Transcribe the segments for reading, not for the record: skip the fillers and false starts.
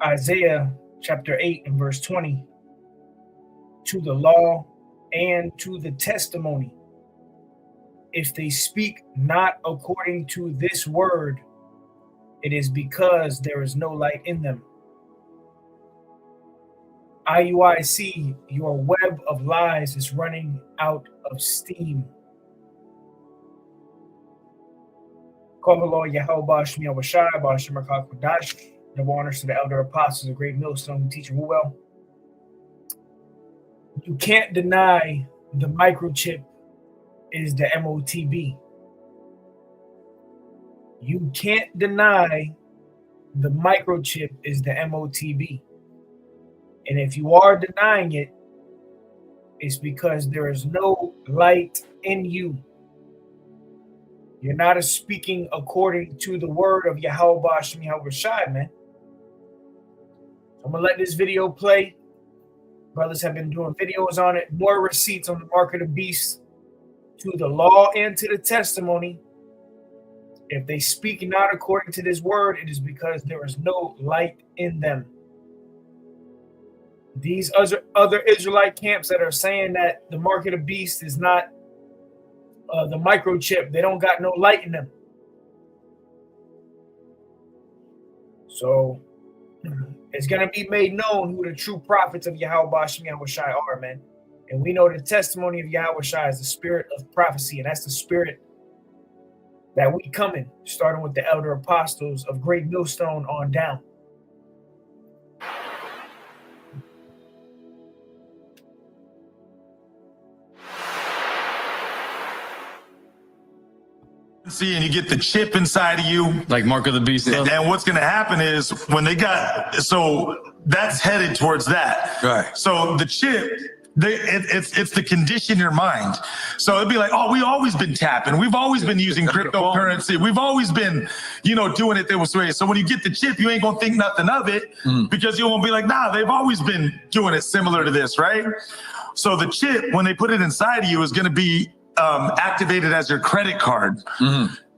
Isaiah chapter 8 and verse 20, to the law and to the testimony. If they speak not according to this word, it is because there is no light in them. IUIC, your web of lies is running out of steam. Call the Lord Yahweh Shmi Awashai, Bashim Kodash. Double honors to the elder apostles of Great Millstone, teacher well. You can't deny the microchip is the Motb. You can't deny the microchip is the Motb. And if you are denying it, it's because there is no light in you. You're not speaking according to the word of Yahweh Shmi Awashai, man. I'm going to let this video play. Brothers have been doing videos on it. More receipts on the mark of the beast, to the law and to the testimony. If they speak not according to this word, it is because there is no light in them. These other Israelite camps that are saying that the mark of the beast is not the microchip, they don't got no light in them. So it's going to be made known who the true prophets of Yahweh Shmi Awashai are, man. And we know the testimony of Yahweh Shai is the spirit of prophecy, and that's the spirit that we come in, starting with the elder apostles of Great Millstone on down. See, and you get the chip inside of you, like mark of the beast. And what's going to happen is when they got, so that's headed towards that. Right. So the chip, it's the condition your mind. So it'd be like, oh, we've always been tapping. We've always been using cryptocurrency. We've always been, doing it this way. So when you get the chip, you ain't going to think nothing of it because you won't be like, nah, they've always been doing it similar to this, right? So the chip, when they put it inside of you, is going to be activated as your credit card.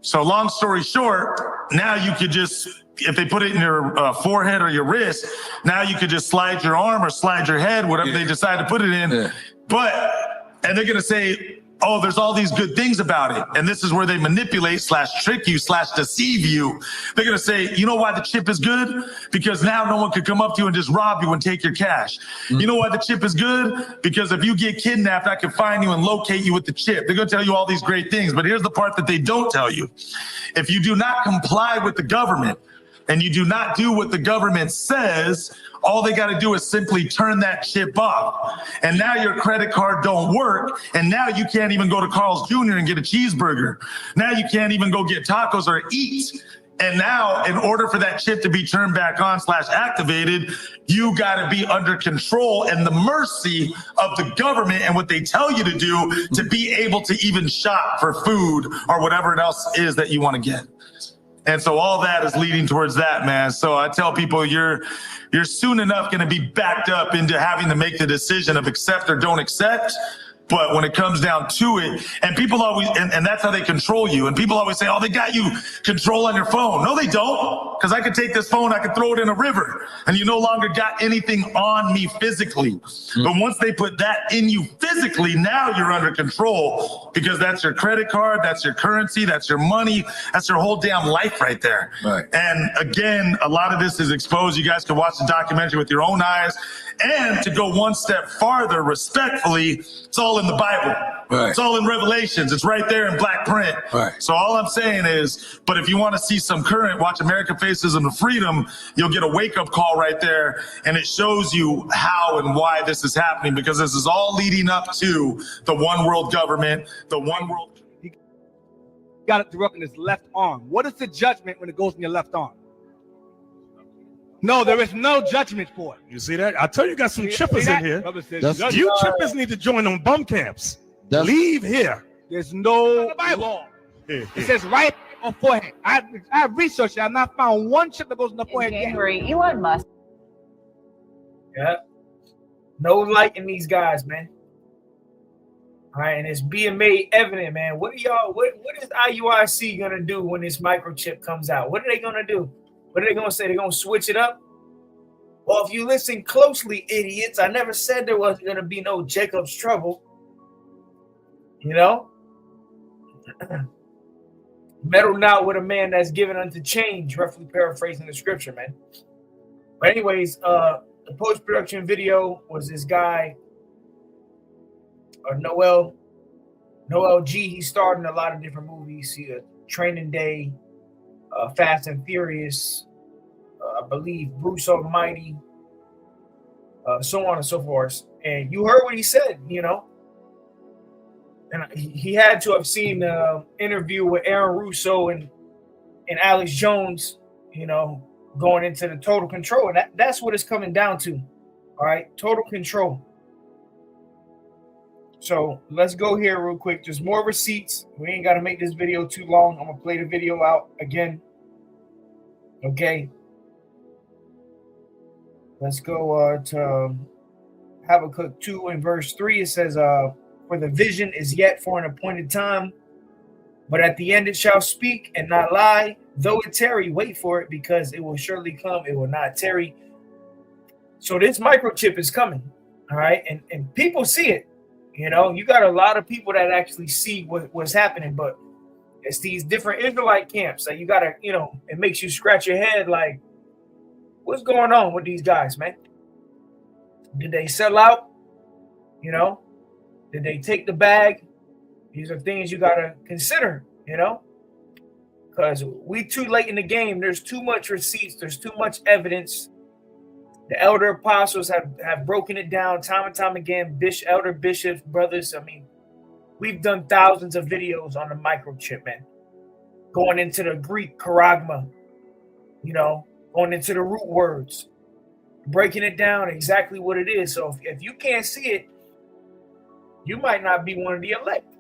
So long story short, now you could just, if they put it in your forehead or your wrist, now you could just slide your arm or slide your head, whatever they decide to put it in. And they're going to say, oh, there's all these good things about it. And this is where they manipulate / trick you / deceive you. They're going to say, you know why the chip is good? Because now no one could come up to you and just rob you and take your cash. You know why the chip is good? Because if you get kidnapped, I can find you and locate you with the chip. They're going to tell you all these great things. But here's the part that they don't tell you. If you do not comply with the government and you do not do what the government says, all they got to do is simply turn that chip off. And now your credit card don't work. And now you can't even go to Carl's Jr. and get a cheeseburger. Now you can't even go get tacos or eat. And now in order for that chip to be turned back on / activated, you got to be under control and the mercy of the government and what they tell you to do to be able to even shop for food or whatever else is that you want to get. And so all that is leading towards that, man. So I tell people you're soon enough going to be backed up into having to make the decision of accept or don't accept. But when it comes down to it, and people always, and that's how they control you. And people always say, oh, they got you control on your phone. No, they don't. Because I could take this phone, I could throw it in a river, and you no longer got anything on me physically. But once they put that in you physically, now you're under control because that's your credit card, that's your currency, that's your money, that's your whole damn life right there. Right. And again, a lot of this is exposed. You guys can watch the documentary with your own eyes. And to go one step farther, respectfully, it's all in the Bible. Right. It's all in Revelations. It's right there in black print. Right. So all I'm saying is, but if you want to see some current, watch American Faces of Freedom, you'll get a wake-up call right there, and it shows you how and why this is happening, because this is all leading up to the one world government, the one world. You got it through up in his left arm. What is the judgment when it goes in your left arm? No, there is no judgment for it. You see that? I tell you, got some chippers in here. You chippers need to join on bum camps. Leave here. There's no law. It says right on forehead. I have researched it. I've not found one chip that goes in the forehead. In January, Elon Musk. Yeah. No light in these guys, man. All right, and it's being made evident, man. What is IUIC gonna do when this microchip comes out? What are they gonna do? What are they going to say? They're going to switch it up? Well, if you listen closely, idiots, I never said there wasn't going to be no Jacob's trouble. You know? Meddle not with a man that's given unto change, roughly paraphrasing the scripture, man. But anyways, the post-production video was this guy, Noel G. He starred in a lot of different movies. Training Day, Fast and Furious, I believe Bruce Almighty, so on and so forth. And you heard what he said, you know. And he had to have seen the interview with Aaron Russo and Alex Jones, you know, going into the total control. And that's what it's coming down to. All right, total control. So let's go here real quick. Just more receipts. We ain't got to make this video too long. I'm going to play the video out again. Okay. Let's go to Habakkuk 2 and verse 3. It says, for the vision is yet for an appointed time, but at the end it shall speak and not lie. Though it tarry, wait for it, because it will surely come. It will not tarry. So this microchip is coming. All right. And people see it. You know, you got a lot of people that actually see what's happening, but it's these different Israelite camps that you got to, you know, it makes you scratch your head like, what's going on with these guys, man? Did they sell out? You know? Did they take the bag? These are things you got to consider, you know? Because we too late in the game. There's too much receipts. There's too much evidence. The elder apostles have broken it down time and time again. Elder bishops, brothers. I mean, we've done thousands of videos on the microchip, man. Going into the Greek charagma, you know, going into the root words, breaking it down exactly what it is. So if you can't see it, you might not be one of the elect,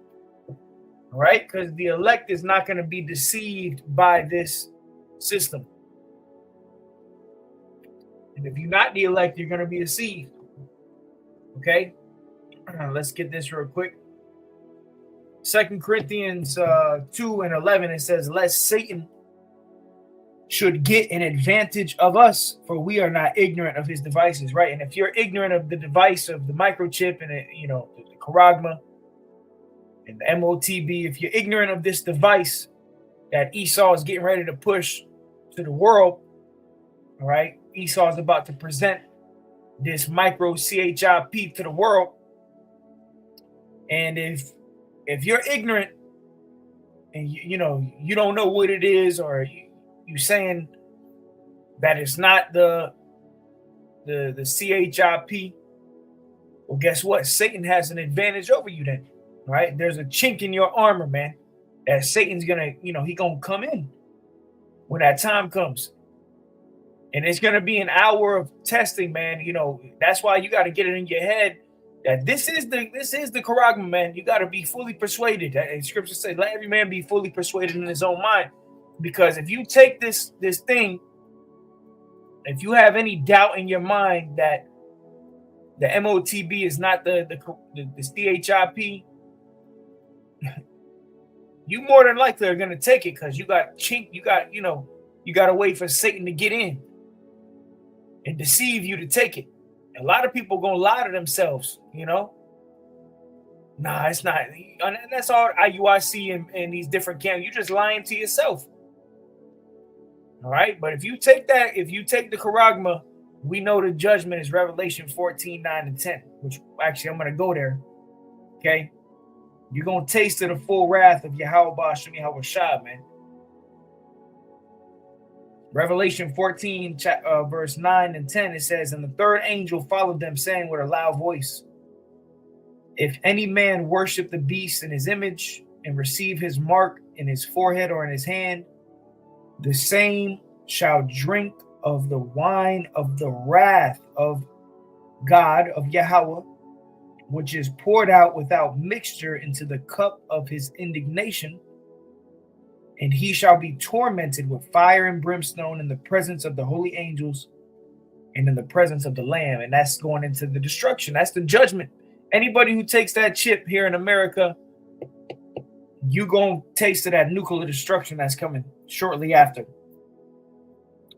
all right? Because the elect is not going to be deceived by this system. And if you're not the elect, you're going to be deceived, okay? Let's get this real quick. 2 Corinthians 2 and 11, it says, lest Satan should get an advantage of us, for we are not ignorant of his devices, right? And if you're ignorant of the device of the microchip and you know, the charagma and the Motb, if you're ignorant of this device that Esau is getting ready to push to the world, all right? Esau is about to present this micro CHIP to the world. And if you're ignorant and you know you don't know what it is, or you saying that it's not the CHIP, well, guess what? Satan has an advantage over you then, right? There's a chink in your armor, man, that Satan's gonna, you know, he gonna come in when that time comes. And it's gonna be an hour of testing, man. You know, that's why you got to get it in your head that this is the charagma, man. You got to be fully persuaded. And scripture says, let every man be fully persuaded in his own mind. Because if you take this thing, if you have any doubt in your mind that the Motb is not the CHIP, you more than likely are gonna take it, because you got to wait for Satan to get in and deceive you to take it. A lot of people gonna lie to themselves, you know. Nah, it's not. And that's all IUIC and these different camps. You're just lying to yourself. All right, but if you take the charagma, we know the judgment is Revelation 14, 9, and 10, which actually I'm going to go there. Okay, you're going to taste of the full wrath of Yahweh Ba'Shem Yahweh Shah, man. Revelation 14, verse 9 and 10, it says, and the third angel followed them, saying with a loud voice, if any man worship the beast in his image and receive his mark in his forehead or in his hand, the same shall drink of the wine of the wrath of God, of Yahweh, which is poured out without mixture into the cup of his indignation. And he shall be tormented with fire and brimstone in the presence of the holy angels and in the presence of the Lamb. And that's going into the destruction. That's the judgment. Anybody who takes that chip here in America, you gonna taste of that nuclear destruction that's coming shortly after.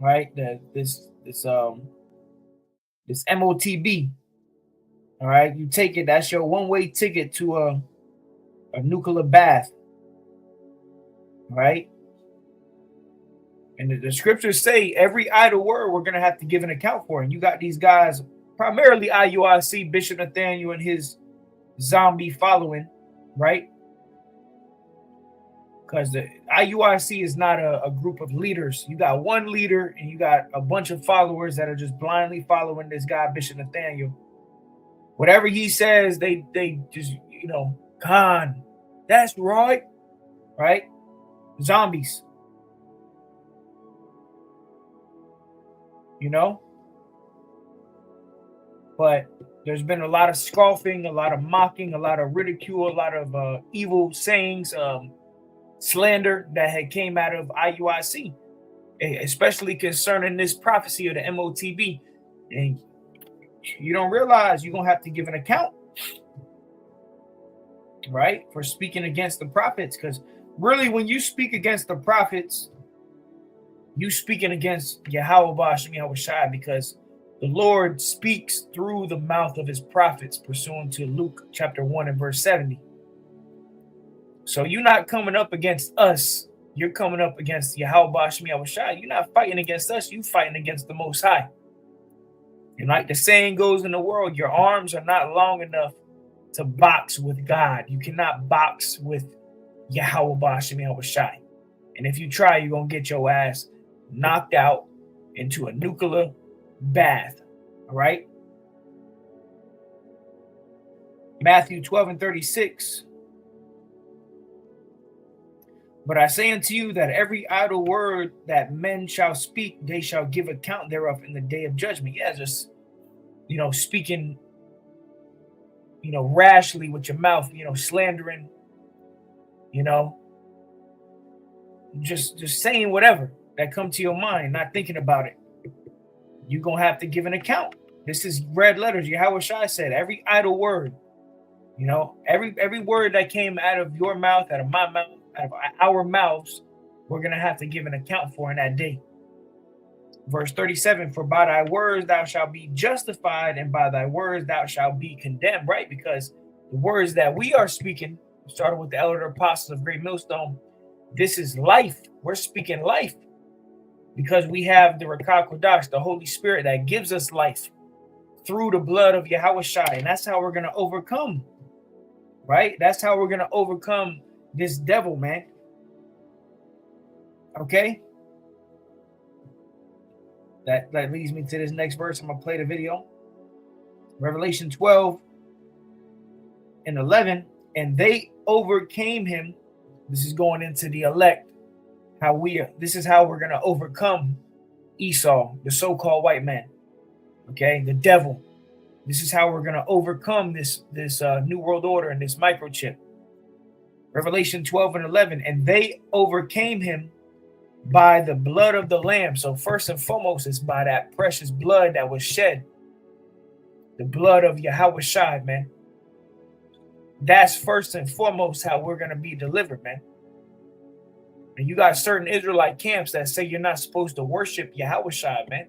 Right? This This MOTB. All right, you take it. That's your one-way ticket to a nuclear bath. All right. And the scriptures say every idle word we're going to have to give an account for. And you got these guys, primarily IUIC, Bishop Nathaniel and his zombie following, right? Because the IUIC is not a group of leaders. You got one leader and you got a bunch of followers that are just blindly following this guy, Bishop Nathaniel. Whatever he says, they just, you know, Khan, that's right, right? Zombies. You know? But there's been a lot of scoffing, a lot of mocking, a lot of ridicule, a lot of evil sayings, slander that had came out of IUIC, especially concerning this prophecy of the MOTB. And you don't realize you're going to have to give an account, right, for speaking against the prophets. Because really, when you speak against the prophets, you speaking against Yahweh Shai, because the Lord speaks through the mouth of his prophets, pursuant to Luke chapter 1 and verse 70. So you're not coming up against us. You're coming up against Yahweh Shai. You're not fighting against us. You're fighting against the Most High. And like the saying goes in the world, your arms are not long enough to box with God. You cannot box with Yahweh Shai. And if you try, you're going to get your ass knocked out into a nuclear bath. All right. Matthew 12 and 36. But I say unto you that every idle word that men shall speak, they shall give account thereof in the day of judgment. Yeah, just, you know, speaking, you know, rashly with your mouth, you know, slandering, you know, just saying whatever that come to your mind, not thinking about it. You're going to have to give an account. This is red letters. Yahweh Shai said, every idle word, you know, every word that came out of your mouth, out of my mouth, out of our mouths, we're going to have to give an account for in that day. Verse 37, for by thy words thou shalt be justified, and by thy words thou shalt be condemned, right? Because the words that we are speaking, starting with the elder apostles of Great Millstone, this is life. We're speaking life because we have the Rakah Kodash, the Holy Spirit that gives us life through the blood of Yahweh Shai. And that's how we're going to overcome, right? That's how we're going to overcome this devil, man. Okay? That leads me to this next verse. I'm going to play the video. Revelation 12 and 11. And they overcame him. This is going into the elect. This is how we're going to overcome Esau, the so-called white man. Okay? The devil. This is how we're going to overcome this New World Order and this microchip. Revelation 12 and 11, and they overcame him by the blood of the Lamb. So first and foremost, it's by that precious blood that was shed. The blood of Yahweh Shai, man. That's first and foremost how we're going to be delivered, man. And you got certain Israelite camps that say you're not supposed to worship Yahweh Shai, man.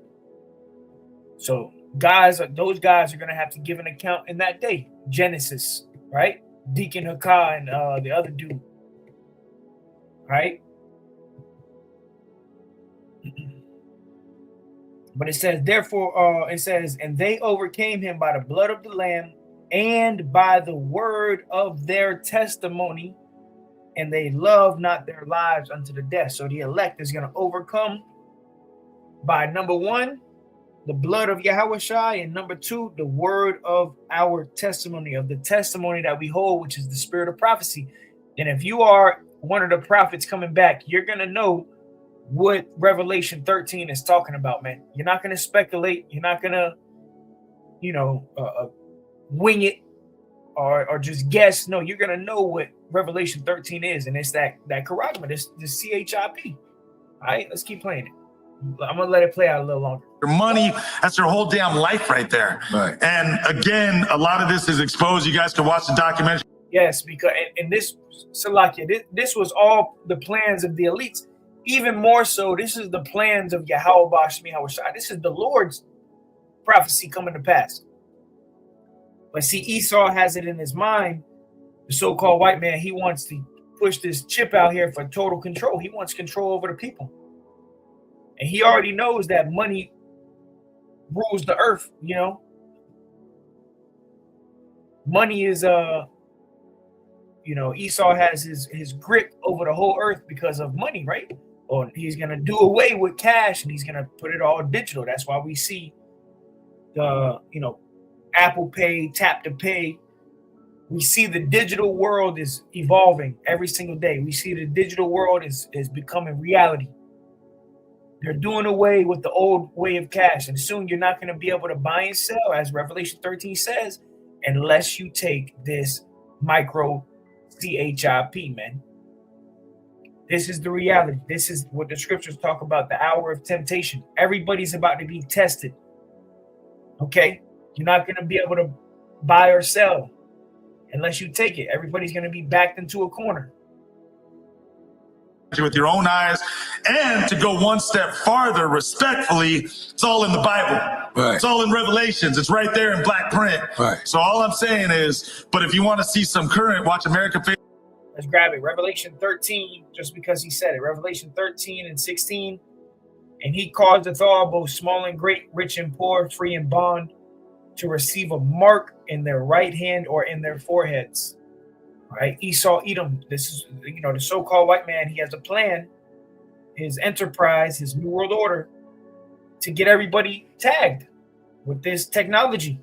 So those guys are going to have to give an account in that day. Genesis, right? Deacon Hakah and the other dude, right? But it says, therefore, and they overcame him by the blood of the Lamb and by the word of their testimony, and they loved not their lives unto the death. So the elect is going to overcome by, number one, the blood of Yahweh Shai, and number two, the word of our testimony, of the testimony that we hold, which is the spirit of prophecy. And if you are one of the prophets coming back, you're going to know what Revelation 13 is talking about, man. You're not going to speculate. You're not going to, wing it or just guess. No, you're going to know what Revelation 13 is. And it's that charagma, this CHIP. All right, let's keep playing it. I'm going to let it play out a little longer. Your money, that's your whole damn life right there. Right. And again, a lot of this is exposed. You guys can watch the documentary. Yes, because in this, Salakia, this was all the plans of the elites. Even more so, this is the plans of Yahweh Shai. This is the Lord's prophecy coming to pass. But see, Esau has it in his mind, the so-called white man, he wants to push this chip out here for total control. He wants control over the people. And he already knows that money rules the earth, you know. Money is you know, Esau has his grip over the whole earth because of money, right? Or he's gonna do away with cash and he's gonna put it all digital. That's why we see the, you know, Apple Pay, Tap to Pay. We see the digital world is evolving every single day. We see the digital world is becoming reality. They're doing away with the old way of cash, and soon you're not going to be able to buy and sell, as Revelation 13 says, unless you take this micro CHIP, man. This is the reality. This is what the scriptures talk about, the hour of temptation. Everybody's about to be tested. Okay? You're not going to be able to buy or sell unless you take it. Everybody's going to be backed into a corner. With your own eyes, and to go one step farther, respectfully, it's all in the Bible. Right. It's all in Revelations. It's right there in black print. Right. So all I'm saying is, but if you want to see some current, watch America. Let's grab it. Revelation 13, just because he said it. Revelation 13 and 16. And he causeth all, both small and great, rich and poor, free and bond, to receive a mark in their right hand or in their foreheads. All right, Esau, Edom. This is, you know, the so-called white man. He has a plan, his enterprise, his new world order, to get everybody tagged with this technology.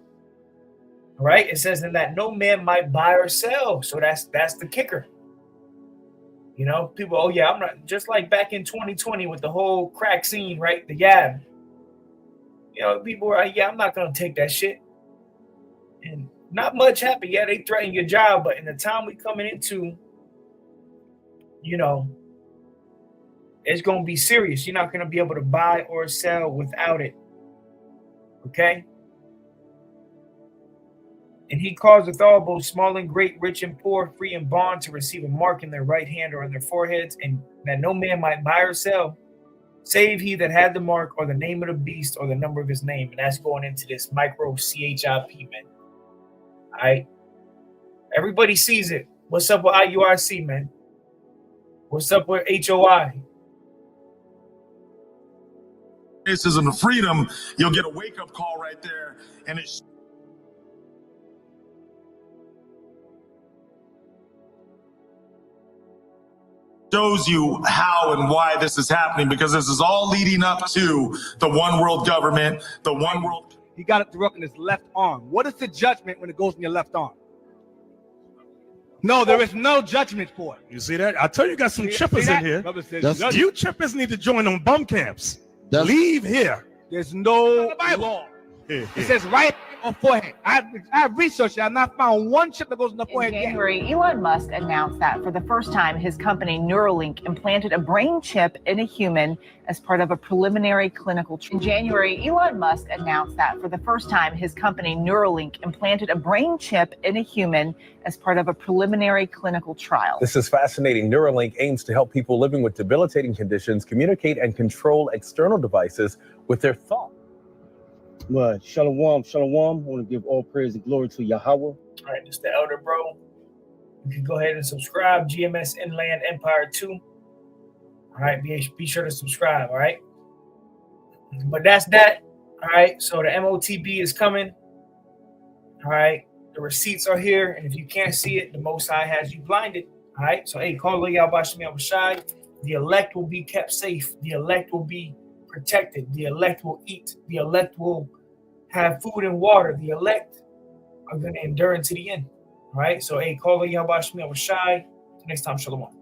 All right, it says in that no man might buy or sell. So that's the kicker. You know, people, oh yeah, I'm not, just like back in 2020 with the whole crack scene, right? The Yab. You know, people are like, yeah, I'm not gonna take that shit. And not much happened. Yeah, they threaten your job, but in the time we coming into, you know, it's going to be serious. You're not going to be able to buy or sell without it. Okay? And he causeth all, both small and great, rich and poor, free and bond, to receive a mark in their right hand or on their foreheads, and that no man might buy or sell, save he that had the mark or the name of the beast or the number of his name. And that's going into this micro CHIP, man. All right, everybody sees it. What's up with IURC, man? What's up with HOI? Racism and freedom, you'll get a wake-up call right there, and it shows you how and why this is happening, because this is all leading up to the one world government, the one world. He got it through up in his left arm. What is the judgment when it goes in your left arm? No, there is no judgment for it. You see that? I tell you, got some chippers in here. You chippers need to join on bum camps. Leave here. There's no law. It says right on forehead. I researched it. I've not found one chip that goes in the forehead. In January, Elon Musk announced that for the first time, his company Neuralink implanted a brain chip in a human as part of a preliminary clinical trial. In January, Elon Musk announced that for the first time, his company Neuralink implanted a brain chip in a human as part of a preliminary clinical trial. This is fascinating. Neuralink aims to help people living with debilitating conditions communicate and control external devices with their thoughts. Well, shalom, shalom. I want to give all praise and glory to Yahweh. All right, this is the Elder Bro. You can go ahead and subscribe. GMS Inland Empire 2. All right, be sure to subscribe. All right. But that's that. All right. So the Motb is coming. All right. The receipts are here. And if you can't see it, the Most High has you blinded. All right. So, hey, call Yahweh Shai. The elect will be kept safe. The elect will be protected. The elect will eat. The elect will have food and water. The elect are going to endure into the end. All right. So, hey, call Yahweh Shai. Next time, shalom.